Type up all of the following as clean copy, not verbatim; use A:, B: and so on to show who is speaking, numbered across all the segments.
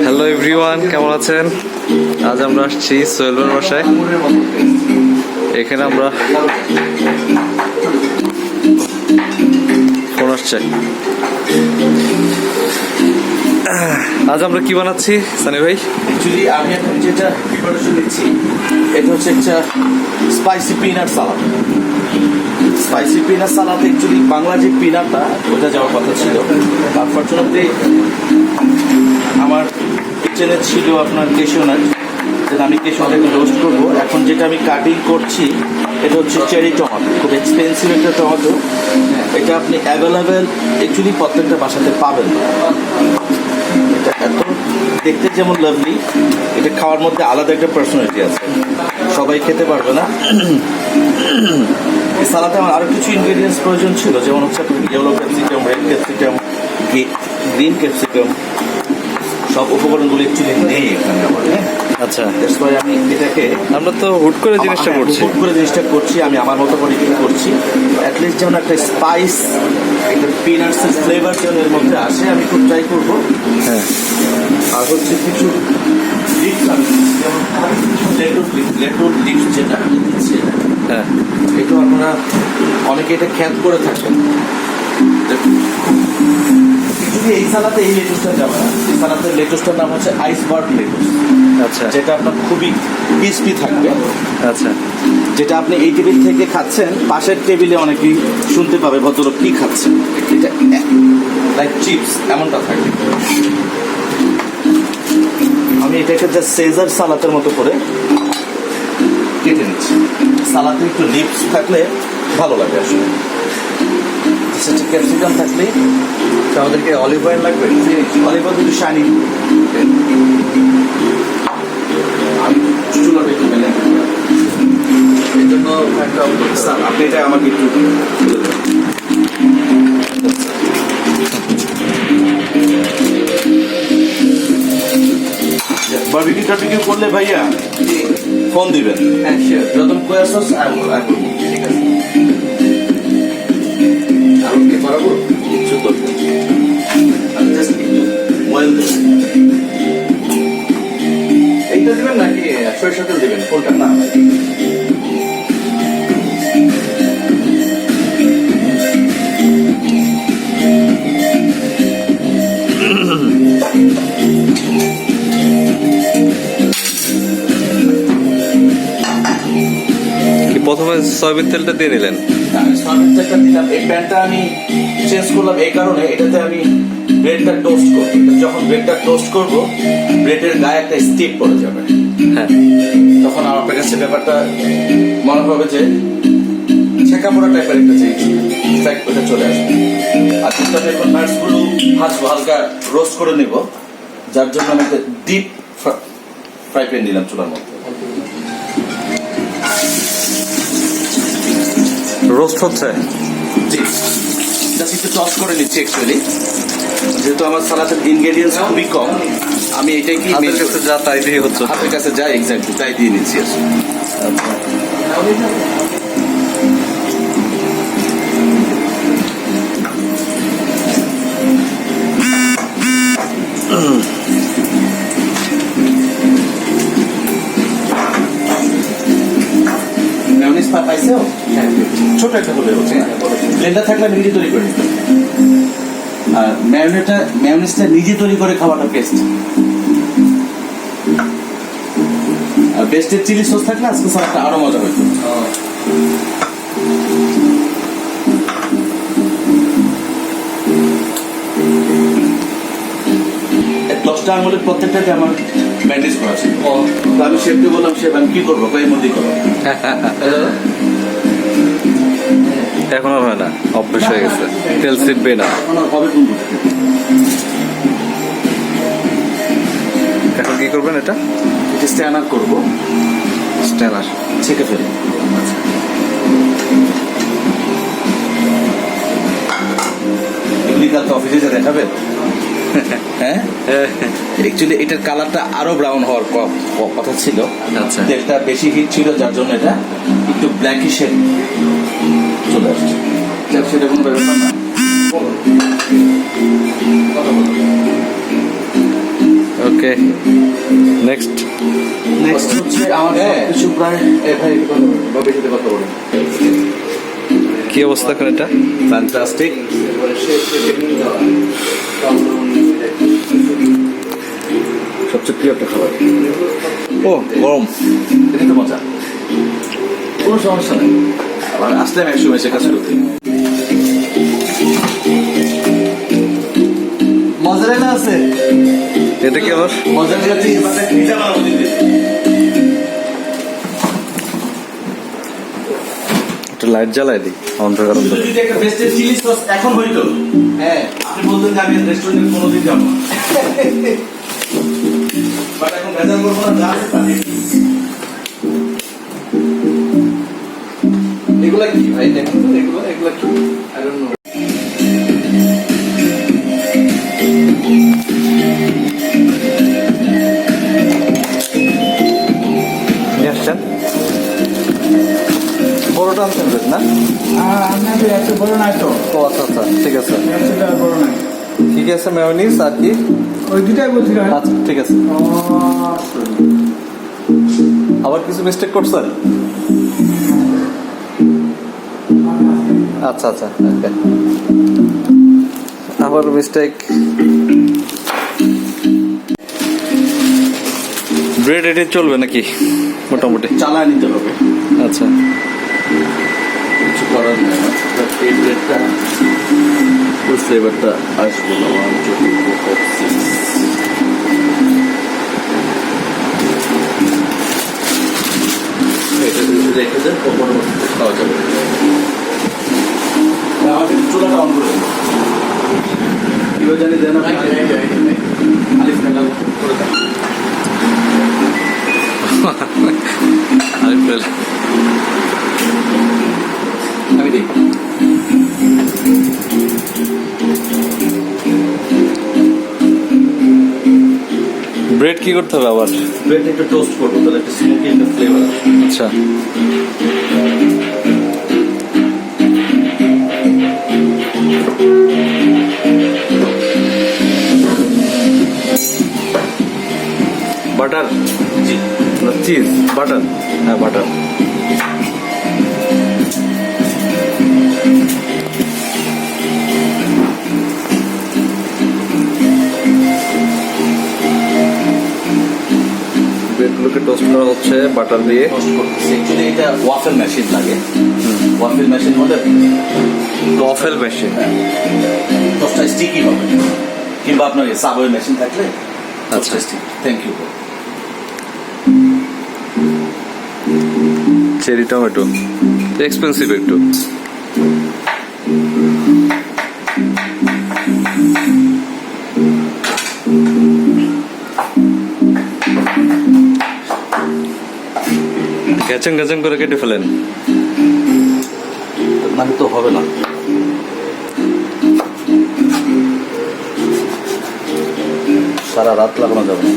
A: Hello everyone, কেমন আছেন? আজ আমরা আসছি সোহেলের বাসায়। এখানে আমরা ফোন আসছে। আজ আমরা কি বানাচ্ছি সানি ভাই?
B: অ্যাকচুয়ালি আমি এখন যেটা প্রিপারেশন নিচ্ছি এটা হচ্ছে একটা স্পাইসি পিনাট সালাদ। স্পাইসি পিনাট সালাদ অ্যাকচুয়ালি বাংলা যে পিনাটটা ওটা যাওয়ার কথা ছিল, আনফর্চুনেটলি আমার কিচেনে ছিল আপনার কেশোনাট, যেটা আমি কেশোনাটকে রোস্ট করবো। এখন যেটা আমি কাটিং করছি এটা হচ্ছে চেরি টমেটো, খুব এক্সপেন্সিভ একটা টমেটো। এটা আপনি অ্যাভেলেবেল অ্যাকচুয়ালি প্রত্যেকটা বাসাতে পাবেন না। এটা এত দেখতে যেমন লাভলি, এটা খাওয়ার মধ্যে আলাদা একটা পার্সোনালিটি আছে, সবাই খেতে পারবে না। এই সালাদে আমার আরও কিছু ইনগ্রেডিয়েন্টস প্রয়োজন ছিল, যেমন হচ্ছে yellow capsicum, red capsicum, green capsicum, সব উপকরণগুলো অ্যাকচুয়ালি নেই এখানে আমার। হ্যাঁ,
A: আচ্ছা,
B: আমি এটাকে
A: আমরা তো হুট করে জিনিসটা
B: করছি, আমি আমার মতো করে করছি। অ্যাটলিস্ট যেমন একটা স্পাইস, একটা পিনাটসের ফ্লেভার যেন এর মধ্যে আসে, আমি খুব ট্রাই করবো।
A: হ্যাঁ,
B: আর হচ্ছে কিছু লেটুর লিপস যেটা দিচ্ছে,
A: হ্যাঁ,
B: এটা আপনারা অনেকে এটা খ্যাত করে থাকেন। যদি এই সালাতে এই লেটুসটা যাবে না, এই সালাতের লেটুসটার নাম হচ্ছে আইসবার্গ লেটুস।
A: আচ্ছা,
B: যেটা আপনার খুবই ক্রিস্পি থাকবে।
A: আচ্ছা,
B: যেটা আপনি এই টেবিল থেকে খাচ্ছেন, পাশের টেবিলে অনেকেই শুনতে পাবে ভদ্রলোক কি খাচ্ছেন, এটা লাইক চিপস এমনটা থাকবে। আমি এটাকে জাস্ট সেজার সালাতের মতো করে কেটে নিচ্ছি। সালাতে একটু লিপস থাকলে ভালো লাগে আসলে। সেটা ক্যাপসিকাম থাকলে
A: আমাদেরকে অলিভ অয়েল লাগবে।
B: অলিভ অয়েল একটু শাইনি, আমি চুলাটা একটু মেলে এই জন্য আপনি এটা আমাকে একটু বারবিকিউ টারবিকিউ করলে ভাইয়া ফোন দিবেন। হ্যাঁ শিওর, যত কোয়া সস ঠিক আছে। আমি কি পারবো কিছু করতে, আমি জাস্ট একটু বয়েল দেব। এইটা দিবেন নাকি সরিষার তেল দিবেন? কোনটা? না
A: প্রথমে সয়াবিন তেলটা দিয়ে নিলেন?
B: আমি সয়াবিন তেলটা দিলাম। এই প্যানটা আমি চেঞ্জ করলাম এই কারণে, এটাতে আমি ব্রেডটা টোস্ট করবো। যখন ব্রেডটা টোস্ট করবো, ব্রেডের গায়ে একটা স্টিক পড়ে যাবে।
A: হ্যাঁ,
B: তখন আমার কাছে ব্যাপারটা মনে হবে যে ছেঁকা পড়া টাইপের একটা জিনিস, ইনফ্যাক্ট ওটা চলে আসবে। আর কিন্তু আমি এখন নাটসগুলো ভাজবো, হালকা রোস্ট করে নেব, যার জন্য আমি একটা ডিপ ফ্রাই প্যান দিলাম চুলার মধ্যে।
A: রোস্ট হচ্ছে?
B: জি, জাস্ট একটু টস করে নিচ্ছি। অ্যাকচুয়ালি যেহেতু আমার সালাদের ইনগ্রেডিয়েন্টস খুবই কম, আমি এটাই কি
A: হাতের কাছে যা তাই দিয়ে হচ্ছে।
B: হাতের কাছে যাই এক্স্যাক্টলি তাই দিয়ে নিচ্ছি আসলে। পাইছেও ছোট একটা হলে হচ্ছে, ব্লেন্ডার থাকলে আমি নিজে তৈরি করে নিতাম। আর ম্যায়োনিজটা নিজে তৈরি করে খাওয়াটা বেস্ট। আর বেস্টের চিলি সস থাকলে আজকে সালাদটা আরো মজা হইতো। 10টা আঙুলের প্রত্যেকটাকে আমার ম্যানেজ করা ছিল। তো আমি শেফকে বললাম, শেফ আমি কি করবো? এর মধ্যেই করো।
A: এখন আর হয় না, অভ্যেস হয়ে গেছে, তেল ছিটবে না। এখন কি করবেন? এটা
B: স্ট্যানার করবো,
A: স্ট্যানার
B: ছেঁকে ফেলবো। এগুলি কাল তো অফিসে যা দেখাবে। হ্যাঁ, অ্যাকচুয়ালি এটার কালারটা আরো ব্রাউন হওয়ার কথা ছিল।
A: আচ্ছা,
B: তেলটা বেশি হিট ছিল, যার জন্য এটা একটু ব্ল্যাকিশের চলে আসছে। সেটা কোনো ব্যাপার না।
A: ওকে, নেক্সট।
B: নেক্সট হচ্ছে আমার কিছু প্রায় ভাই বাবার সাথে কথা বলুন।
A: কি অবস্থা এখন এটা?
B: ফ্যান্টাস্টিক। সবচেয়ে প্রিয় একটা খাবার। ও গরম, এটাই তো মজা, কোনো সমস্যা নেই। আবার আসলে আমি একসময় এসে কাজ করতে। মজারেলা আছে,
A: এটা কি আবার?
B: মজারেলা চিজ পিজা বানাবো দিদি।
A: একটা লাইট জ্বালাই দিই অন্ধকার অন্ধকার।
B: যদি একটা বেস্টের চিলি সস এখন হইতো, হ্যাঁ আপনি বলতেন যে আমি রেস্টুরেন্টে কোনোদিন যাবো না। বাট এখন ভেজাল করবো না, যা আছে তাই। এগুলা কি ভাই দেখুন তো, এগুলা কি? I don't know.
A: নিয়ে আসছেন বড়টা আনছেন না?
C: আপনাদের এত বড় নাই তো,
A: ও আচ্ছা আচ্ছা, ঠিক আছে
C: এতটা বড় নাই।
A: ঠিক আছে। মেয়োনিজ আর কি?
C: ওই দুটাই বলছিলাম।
A: আচ্ছা ঠিক আছে। আবার কিছু মিস্টেক করছেন? আচ্ছা আচ্ছা, ওকে। আবার মিস্টেক। ব্রেড এটি চলবে নাকি মোটামুটি?
B: চালায় নিতে হবে,
A: আচ্ছা,
B: কিছু করার নেই। এই ব্রেডটা ওই ফ্লেভারটা আসবে না। 1 2 3 4 5 6 এটা রেখে দেন, পরবর্তীতে খাওয়া যাবে। আমাকে চুলাটা অন করে দেন, কেউ জানি দেন না। আলিফ মেঘাল করে দেন। আমি দেখি
A: ব্রেড কি করতে হবে আবার?
B: ব্রেডটা একটু টোস্ট করবো, তাহলে একটা স্মোকি একটা ফ্লেভার আসবে।
A: আচ্ছা, বাটার
B: জি,
A: না চিজ? বাটার, হ্যাঁ বাটার। ব্রেডগুলোকে টোস্ট করা হচ্ছে বাটার দিয়ে।
B: টোস্ট করতেছি। অ্যাকচুয়ালি এটা ওয়াফেল মেশিন লাগে। ওয়াফেল মেশিন হলে
A: ওয়াফেল মেশিন,
B: টোস্টটা স্টিকি হবে, কিংবা আপনার সাবওয়ে মেশিন থাকলে
A: আচ্ছা।
B: Thank you.
A: Cherry tomato expensive একটু। গ্যাচং গ্যাচং করে কেটে ফেলেন,
B: মানে তো হবে না। সারা রাত লাগানো যাবে না।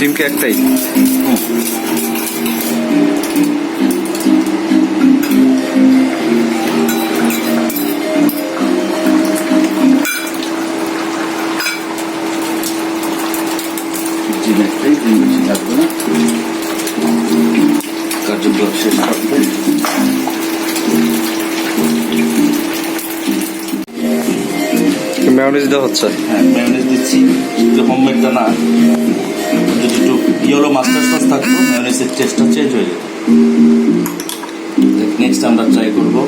A: ডিমকে একটাই।
B: ডিম একটাই, ডিম বেশি থাকবে না। কার্যক্রম শেষ করবে।
A: মেয়োনিজ দেওয়া হচ্ছে।
B: হ্যাঁ মেয়োনিজ দিচ্ছি, যদি হোমমেডটা না, যদি একটু ইয়েলো মাস্টার্ড সস থাকতো মেয়োনিজের টেস্টটা চেঞ্জ হয়ে যেত। নেক্সট আমরা ট্রাই করবো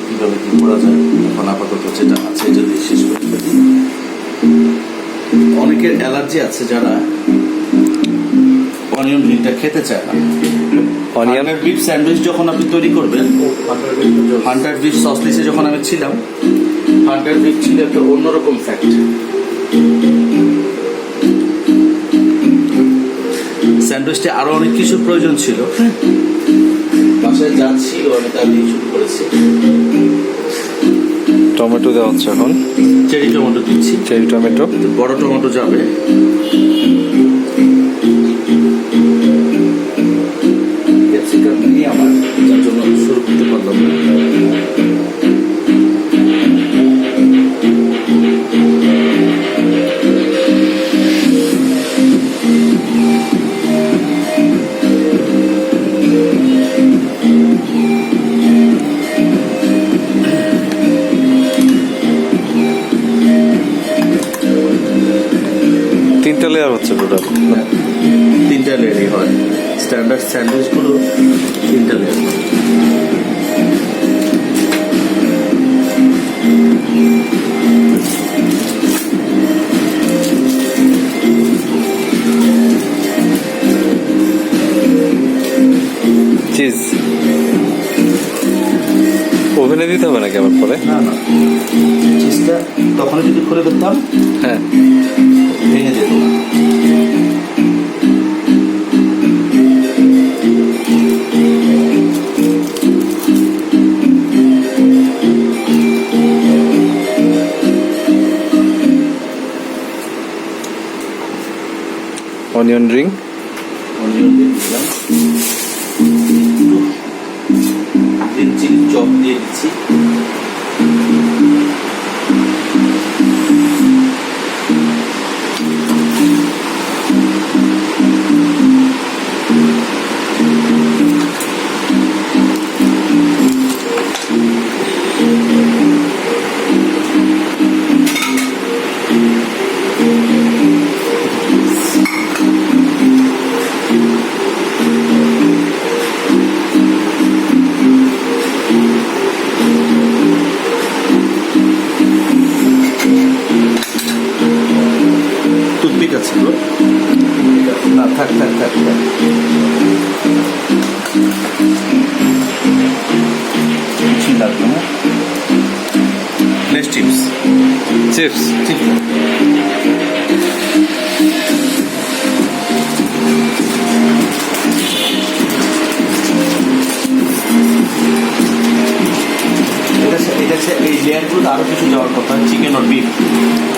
B: কীভাবে কী করা যায়। এখন আপাতত যেটা আছে এটা দিয়ে শেষ করতে পারি। অনেকের অ্যালার্জি আছে যারা অনিয়ন রিংটা খেতে চায় না।
A: অনিয়ন
B: বিফ স্যান্ডউইচ যখন আপনি তৈরি করবেন, হান্টার বিফ সসলিসে যখন আমি ছিলাম, হান্টার বিফ ছিল একটা অন্যরকম ফ্যাক্ট। স্যান্ডউইচটা আরো অনেক কিছুর প্রয়োজন ছিল, বাসায় যা ছিল আমি তা দিয়ে শুরু করেছি।
A: টমেটো দেওয়া হচ্ছে এখন,
B: চেরি টমেটো দিচ্ছি,
A: চেরি টমেটো।
B: বড় টমেটো যাবে। ক্যাপসিকাম নিয়ে আমার যার জন্য শুরু করতে পারলাম না।
A: তিনটা লেয়ার হচ্ছে টোটাল।
B: তিনটা লেয়ারই হয়, স্ট্যান্ডার্ড স্যান্ডউইচগুলো তিনটা লেয়ার।
A: চিজ ওভেনে দিতে হবে নাকি আবার পরে?
B: না না, চিজটা তখনই যদি খুলে ফেলতাম
A: হ্যাঁ,
B: ভেঙে যেত।
A: Onion ring.
B: অনিয়ন দিয়ে দিলাম, গ্রিন চিলি চপ দিয়ে দিচ্ছি। টুথপিক আছে তো? না, থাক থাক থাক থাক। কিছু লাগবে না। Next chips.
A: চিপস।
B: চিপস এই লেয়ারগুলো আরো কিছু যাওয়ার কথা। চিকেন আর বিফ,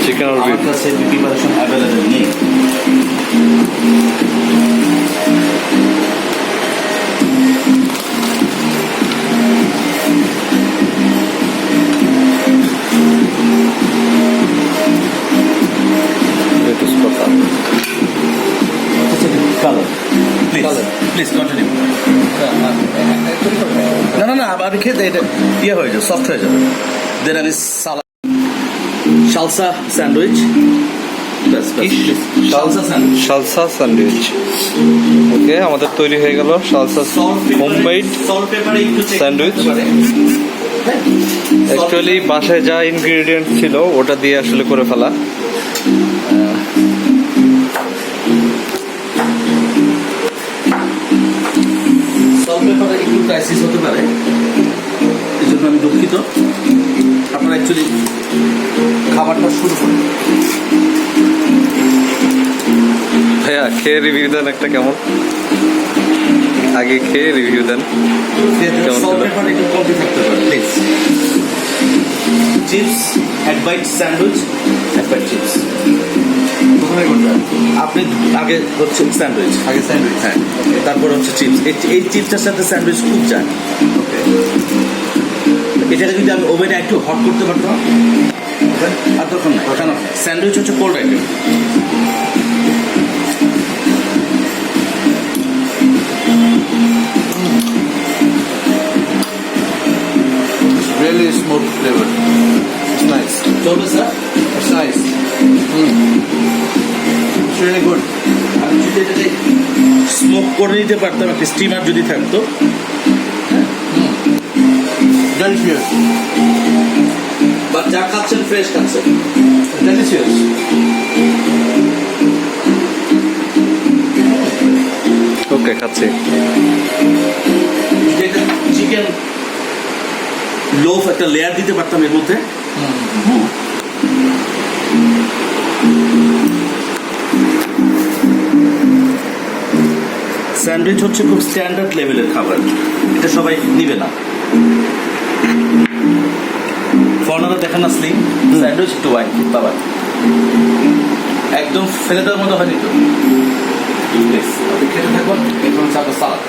A: চিকেন আর
B: আমার
A: বিফ।
B: কাছে প্রিপারেশন অ্যাভেলেবেল নেই। Colour please continue. না না না, আমি খেতে এটা ইয়ে হয়ে যাবে, সফট হয়ে যাবে। দেন আমি salsa sandwich. Salsa sandwich.
A: Salsa sandwich. Okay, আমাদের তৈরি হয়ে গেল সালসা হোমমেড স্যান্ডউইচ। অ্যাকচুয়ালি বাসায় যা ইনগ্রেডিয়েন্ট ছিল ওটা দিয়ে আসলে করে ফেলা।
B: সল্ট পেপারে একটু ক্রাইসিস হতে পারে, এই জন্য আমি দুঃখিত। আপনারা অ্যাকচুয়ালি খাবারটা শুরু করুন।
A: ভাইয়া খেয়ে রিভিউ দেন একটা, কেমন? আগে খেয়ে রিভিউ দেন।
B: সল্ট পেপার একটু কমতে থাকতে পারে প্লিজ। চিপস, এক বাইট স্যান্ডউইচ, এক বাইট চিপস। প্রথমে কোনটা? আপনি আগে হচ্ছে স্যান্ডউইচ। আগে স্যান্ডউইচ, হ্যাঁ। তারপর হচ্ছে চিপস। এই চিপসটার সাথে স্যান্ডউইচ খুব যায়। ওকে, এটাকে যদি আমি ওভেনে একটু হট করতে পারতাম। আর তখন না, কেন স্যান্ডউইচ হচ্ছে cold item.
D: Really smooth flavor. It's nice.
B: চলবে sir?
D: It's nice. It's really good.
B: আমি যদি এটাকে স্মোক করে নিতে পারতাম, একটা স্টিমার যদি থাকতো।
D: Delicious.
B: বা যা খাচ্ছেন ফ্রেশ খাচ্ছেন।
D: Delicious.
A: ওকে, খাচ্ছি।
B: যেটা চিকেন লোফ একটা লেয়ার দিতে পারতাম এর মধ্যে। স্যান্ডউইচ হচ্ছে খুব স্ট্যান্ডার্ড লেভেলের খাবার, এটা সবাই নিবে না। ফর্নারা দেখেন না স্লিম, স্যান্ডউইচ একটু ওয়াইন বাবা, একদম ফেলে দেওয়ার মতো হয়নি তো। Yes, আপনি খেতে থাকুন, এরকম হচ্ছে আপনার সালাদ।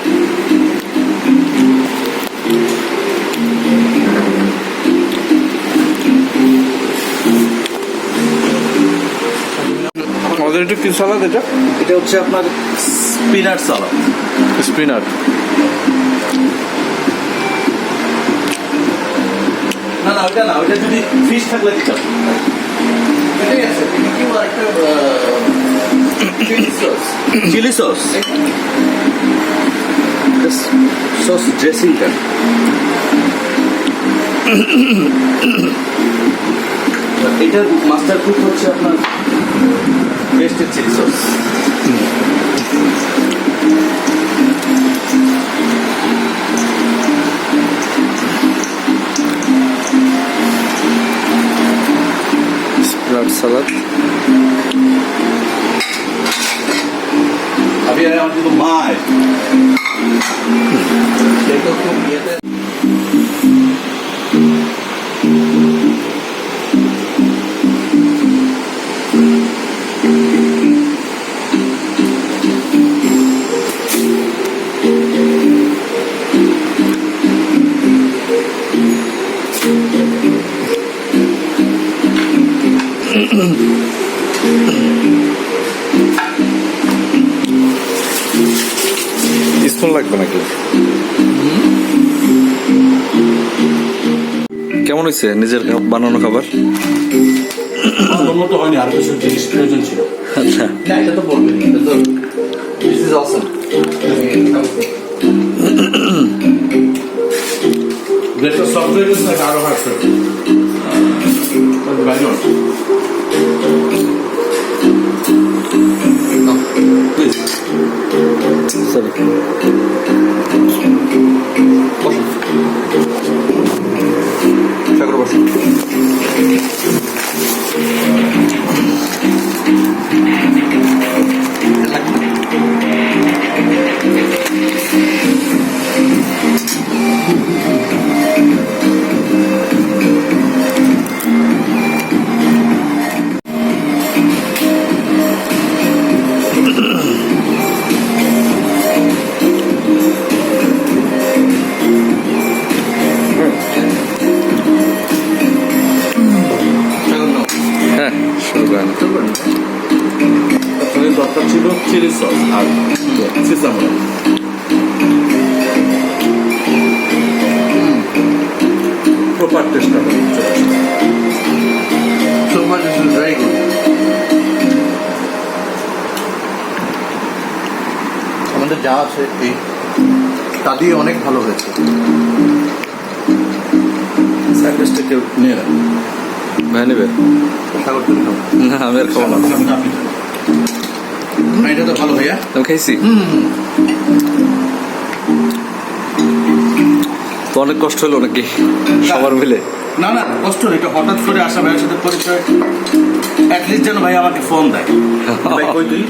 A: আমাদের একটু কি সালাদ এটা?
B: এটা হচ্ছে আপনার স্পিনাট সালাদ।
A: স্পিনার।
B: না না ওইটা না, ওইটা যদি ফিশ থাকলে দিতাম।
D: এটাই আছে কি একটা chilli sauce
B: chilli sauce, sauce ড্রেসিংটা এটার মাস্টার কুক হচ্ছে আপনার বেস্টের চিলি সস।
A: Sprout salad.
B: আমি আমার কিন্তু মায়
D: এটা খুব ইয়েতে
A: স্পুন লাগবে নাকি? কেমন হয়েছে নিজের বানানো খাবার?
B: মতো হয়নি, আর কিছু জিনিস প্রয়োজন ছিল।
A: আচ্ছা,
D: না এটা তো বলবেন, এটা তো দিস ইজ অসম।
B: যেটা সফটওয়্যার ইজ লাইক আরো হার্ড
A: সরি। সাগর বসুন। হ্যাঁ, শুরু করেন।
B: আপনাদের দরকার ছিল চিলি সস আর সিসাম অয়েল। প্রপার টেস্টটা চলে আসবে।
D: So much this is very good. আমাদের যা আছে এই তা দিয়ে অনেক ভালো হয়েছে।
B: স্যান্ডউইচটা কেউ নিয়ে নেন।
A: ভাই নেবে?
D: সাগর তুমি খাও।
A: না, আমি আর খাবো না।
B: আপনি খান।
D: না এটা তো ভালো ভাইয়া।
A: আমি খাইছি তো, অনেক কষ্ট হলো নাকি সবার মিলে?
B: না না কষ্ট নেই, এটা হঠাৎ করে আসা ভাইয়ের সাথে পরিচয়, অ্যাটলিস্ট যেন ভাই আমাকে ফোন দেয়, ভাই কই তুই